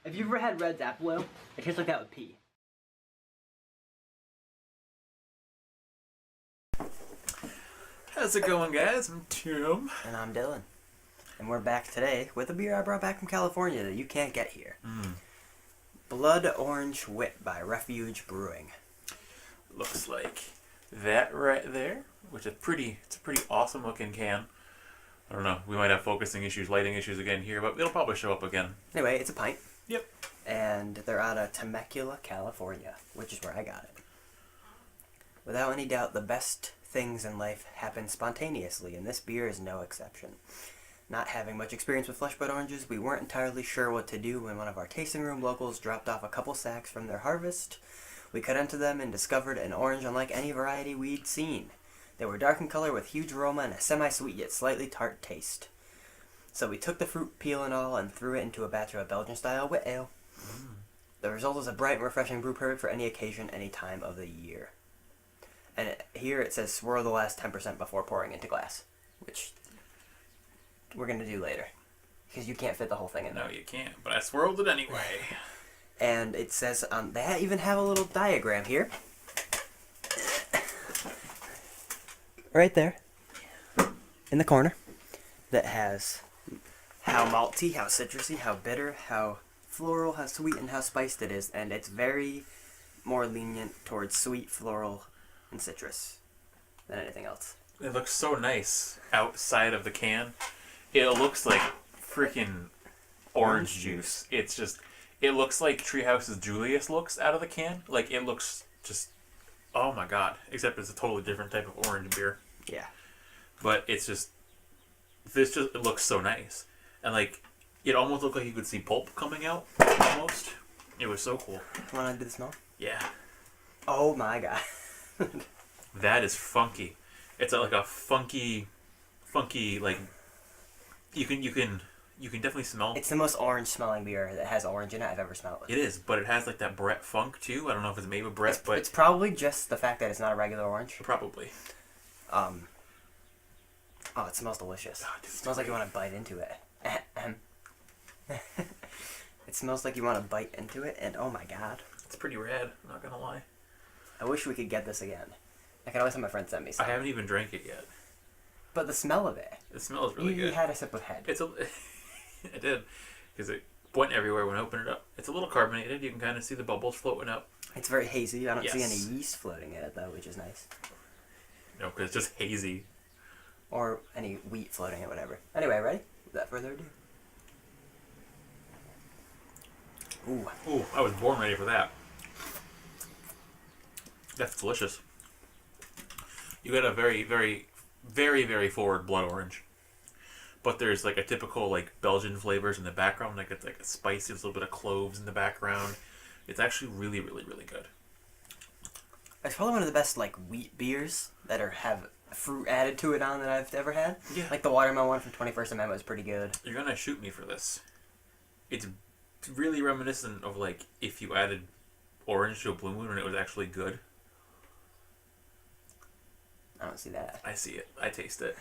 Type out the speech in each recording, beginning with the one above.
If you've ever had Red's apple ale, it tastes like that with pee. How's it going, guys? I'm Tim. And I'm Dylan. And we're back today with a beer I brought back from California that you can't get here. Blood Orange Wit by Refuge Brewing. Looks like that right there, which is it's a pretty awesome looking can. I don't know, we might have focusing issues, lighting issues again here, but it'll probably show up again. Anyway, it's a pint. Yep. And they're out of Temecula, California, which is where I got it. Without any doubt, the best things in life happen spontaneously, and this beer is no exception. Not having much experience with flesh-bud oranges, we weren't entirely sure what to do when one of our tasting room locals dropped off a couple sacks from their harvest. We cut into them and discovered an orange unlike any variety we'd seen. They were dark in color with huge aroma and a semi-sweet yet slightly tart taste. So we took the fruit, peel and all, and threw it into a batch of Belgian-style wit ale. The result is a bright and refreshing brew perfect for any occasion, any time of the year. And here it says swirl the last 10% before pouring into glass, which we're going to do later, because you can't fit the whole thing in there. No, you can't, but I swirled it anyway. And it says, they even have a little diagram here. Right there, in the corner, that has how malty, how citrusy, how bitter, how floral, how sweet, and how spiced it is. And it's very more lenient towards sweet, floral, and citrus than anything else. It looks so nice outside of the can. It looks like freaking orange juice. It's just, it looks like Treehouse's Julius looks out of the can. Like, it looks just, oh my god. Except it's a totally different type of orange beer. Yeah. But it's just, it looks so nice. And like, it almost looked like you could see pulp coming out, almost. It was so cool. Want to do the smell? Yeah. Oh my god. That is funky. It's like a funky, like, you can definitely smell. It's the most orange smelling beer that has orange in it I've ever smelled. It is, but it has like that Brett funk too. I don't know if it's made with Brett, but it's probably just the fact that it's not a regular orange. Probably. Oh, it smells delicious. Oh, dude, it smells like you want to bite into it. It smells like you want to bite into it, and oh my god. It's pretty rad, I'm not gonna lie. I wish we could get this again. I can always have my friend send me some. I haven't even drank it yet. But the smell of it. It smells really good. You had a sip of head. I did, because it went everywhere when I opened it up. It's a little carbonated. You can kind of see the bubbles floating up. It's very hazy. I don't see Yes. any yeast floating in it, though, which is nice. No, because it's just hazy. Or any wheat floating in it, whatever. Anyway, ready? Without further ado. Ooh, I was born ready for that. That's delicious. You got a very, very, very, very forward blood orange. But there's like a typical like Belgian flavors in the background. Like it's like a spicy, there's a little bit of cloves in the background. It's actually really, really, really good. It's probably one of the best like wheat beers that have fruit added to it on that I've ever had. Yeah. Like the watermelon one from 21st Amendment was pretty good. You're gonna shoot me for this. It's really reminiscent of like if you added orange to a Blue Moon and it was actually good. I don't see that. I see it. I taste it.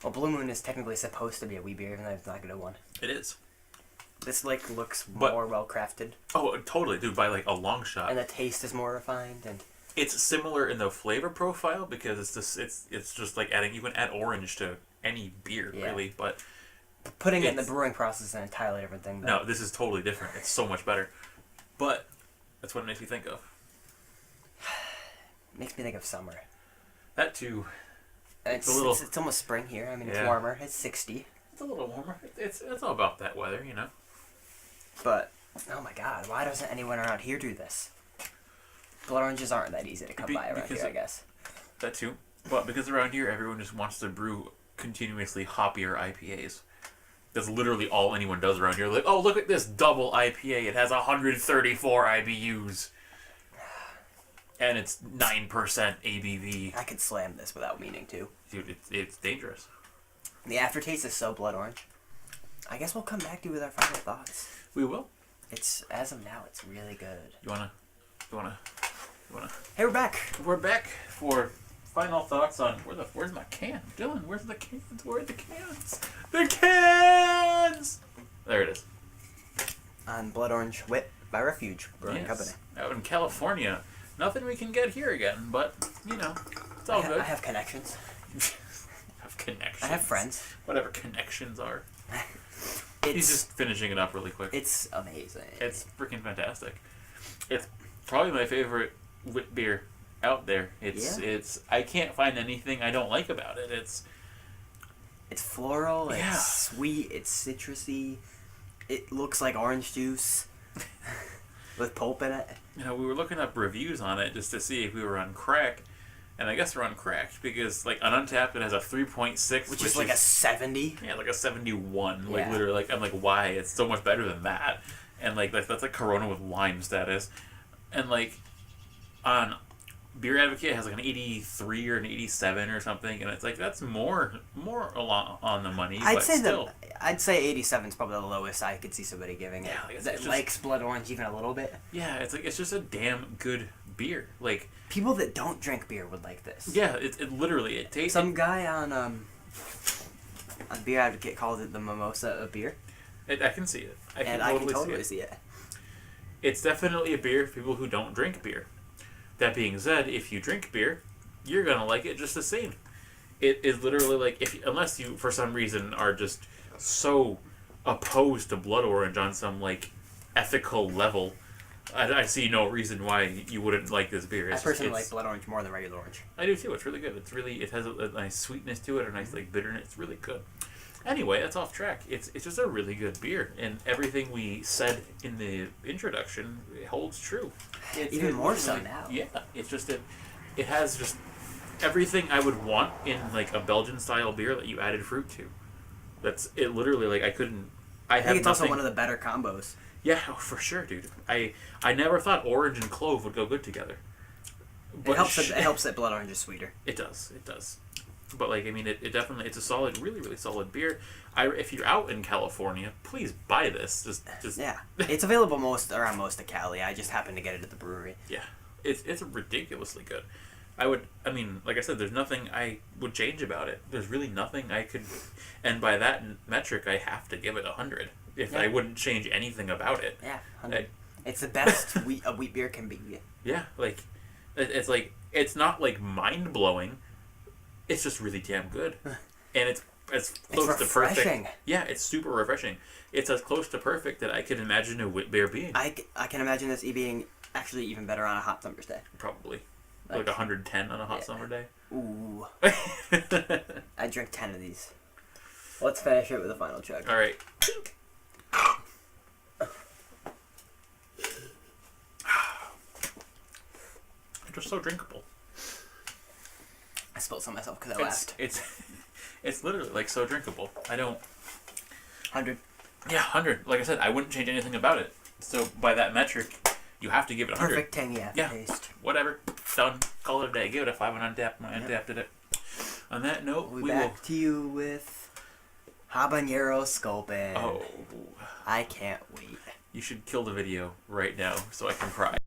Well, Blue Moon is technically supposed to be a wheat beer, even though it's not a good one. It is. This like looks But- more well crafted, Oh, totally, dude, by like a long shot. and the taste is more refined. And It's similar in the flavor profile because it's just like adding, you can add orange to any beer, Yeah. really, but putting it in the brewing process is an entirely different thing. Though. no, this is totally different. It's so much better. But that's what it makes me think of. Makes me think of summer. That too. And it's, a little- it's almost spring here. I mean, it's Yeah. warmer. It's 60. It's a little warmer. It's all about that weather, you know. But, oh my god, why doesn't anyone around here do this? Blood oranges aren't that easy to come by around here, I guess. That too. But because around here everyone just wants to brew continuously hoppier IPAs. That's literally all anyone does around here. Like, oh, look at this double IPA. It has 134 IBUs. And it's 9% ABV. I could slam this without meaning to. Dude, it's dangerous. The aftertaste is so blood orange. I guess we'll come back to you with our final thoughts. We will. It's, as of now, it's really good. You wanna? Hey, we're back. We're back for final thoughts on where's my can? Dylan, where's the cans? Where are the cans? The cans! There it is. on Blood Orange Wit by Refuge Brewing Company. Out in California. Nothing we can get here again, but, you know, it's all good. I have connections. Have connections. I have friends. Whatever connections are. He's just finishing it up really quick. It's amazing. It's freaking fantastic. It's probably my favorite wit beer out there. It's I can't find anything I don't like about it. It's floral, it's sweet, it's citrusy. It looks like orange juice with pulp in it. You know, we were looking up reviews on it just to see if we were on crack. And I guess we're on crack because, like, on Untapped it has a 3.6, which is like a 70. Yeah, like a 71. Like, Yeah. literally, like, I'm like, why? It's so much better than that. And, like, that's like Corona with lime status. And, like, on Beer Advocate it has like an 83 or an 87 or something, and it's like that's more along on the money. I'd say 87 is probably the lowest I could see somebody giving it. Yeah, like, that likes Blood Orange even a little bit. Yeah, it's just a damn good beer. Like people that don't drink beer would like this. Yeah, it literally it tastes. Some guy on Beer Advocate called it the mimosa of beer. I can see it. I can totally see it. It's definitely a beer for people who don't drink beer. That being said, if you drink beer, you're gonna like it just the same. It is literally like unless you for some reason are just so opposed to Blood Orange on some like ethical level, I see no reason why you wouldn't like this beer. I personally like Blood Orange more than regular orange. I do too. It's really good. It has a nice sweetness to it, a nice like bitterness. It's really good. Anyway, that's off track. It's just a really good beer, and everything we said in the introduction holds true. Even more so now. Yeah, it's just it has just everything I would want in like a Belgian style beer that you added fruit to. That's it. Literally, like I think it's also one of the better combos. Yeah, for sure, dude. I never thought orange and clove would go good together. But it helps that Blood Orange is sweeter. It does. But like I mean, it definitely it's a solid, really really solid beer. If you're out in California, please buy this. Just yeah, it's available around most of Cali. I just happened to get it at the brewery. Yeah, it's ridiculously good. I mean, like I said, there's nothing I would change about it. There's really nothing I could, and by that metric, I have to give it 100. I wouldn't change anything about it. Yeah, 100. It's the best a wheat beer can be. Yeah, like it's not like mind blowing. It's just really damn good, and it's close to perfect. Yeah, it's super refreshing. It's as close to perfect that I can imagine a wheat beer being. I can imagine this being actually even better on a hot summer's day. Probably. Like 110 on a hot summer day. Ooh. I drink 10 of these. Let's finish it with a final chug. All right. They're just so drinkable. I spilled some myself because I laughed. It's literally like so drinkable. I don't. 100. Yeah, 100. Like I said, I wouldn't change anything about it. So by that metric, you have to give it 100. Perfect tangy aftertaste. Whatever. Done. Call it a day. Give it a 5 on Untapped. My Untapped did it. On that note, we'll be back to you with Habanero Sculpin. Oh. I can't wait. You should kill the video right now so I can cry.